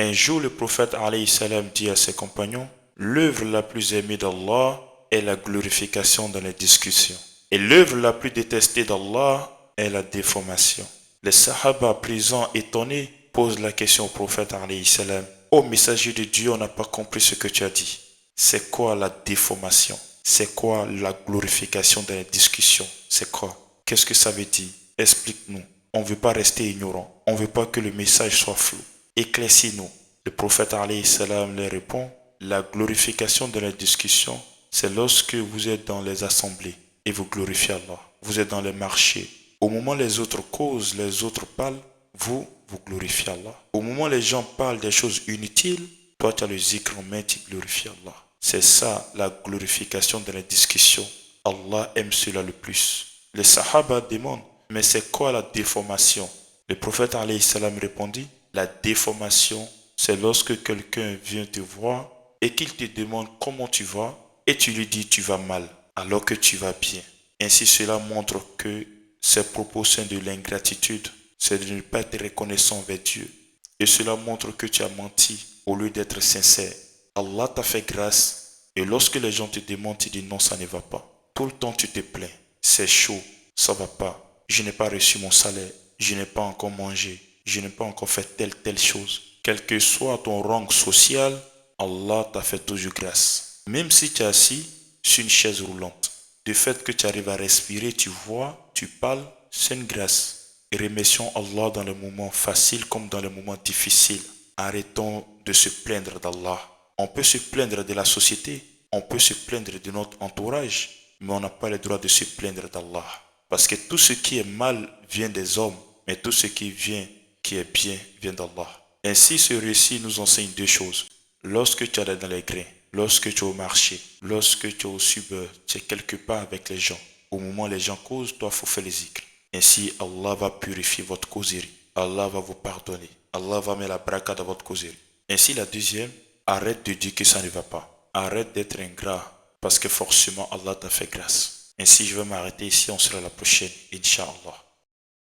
Un jour, le prophète alayhi salam dit à ses compagnons, l'œuvre la plus aimée d'Allah est la glorification dans les discussions. Et l'œuvre la plus détestée d'Allah est la déformation. Les sahaba présents étonnés posent la question au prophète alayhi salam, ô messager de Dieu, on n'a pas compris ce que tu as dit. C'est quoi la déformation? C'est quoi la glorification dans les discussions? C'est quoi? Qu'est-ce que ça veut dire? Explique-nous. On ne veut pas rester ignorant. On ne veut pas que le message soit flou. Éclaircis-nous. Le prophète alayhi salam leur répond, la glorification de la discussion, c'est lorsque vous êtes dans les assemblées et vous glorifiez Allah. Vous êtes dans les marchés. Au moment où les autres causent, les autres parlent, vous glorifiez Allah. Au moment où les gens parlent des choses inutiles, toi tu as le zikr en main, tu glorifies Allah. C'est ça la glorification de la discussion. Allah aime cela le plus. Les sahaba demandent, mais c'est quoi la déformation? Le prophète alayhi salam répondit, la déformation, c'est lorsque quelqu'un vient te voir et qu'il te demande comment tu vas et tu lui dis tu vas mal alors que tu vas bien. Ainsi cela montre que ces propos sont de l'ingratitude, c'est de ne pas être reconnaissant envers Dieu. Et cela montre que tu as menti au lieu d'être sincère. Allah t'a fait grâce et lorsque les gens te demandent, tu dis non, ça ne va pas. Tout le temps tu te plains, c'est chaud, ça va pas, je n'ai pas reçu mon salaire, je n'ai pas encore mangé, je n'ai pas encore fait telle chose. Quel que soit ton rang social, Allah t'a fait toujours grâce. Même si tu es assis sur une chaise roulante, le fait que tu arrives à respirer, tu vois, tu parles, c'est une grâce. Et remercions Allah dans les moments faciles comme dans les moments difficiles. Arrêtons de se plaindre d'Allah. On peut se plaindre de la société, on peut se plaindre de notre entourage, mais on n'a pas le droit de se plaindre d'Allah. Parce que tout ce qui est mal vient des hommes, mais tout ce qui est bien, vient d'Allah. Ainsi, ce récit nous enseigne deux choses. Lorsque tu es dans les grains, lorsque tu es au marché, lorsque tu es au suburb, tu es quelque part avec les gens. Au moment où les gens causent, toi, il faut faire les zikr. Ainsi, Allah va purifier votre causerie. Allah va vous pardonner. Allah va mettre la braka dans votre causerie. Ainsi, la deuxième, arrête de dire que ça ne va pas. Arrête d'être ingrat parce que forcément Allah t'a fait grâce. Ainsi, je vais m'arrêter ici. On sera la prochaine, Inch'Allah.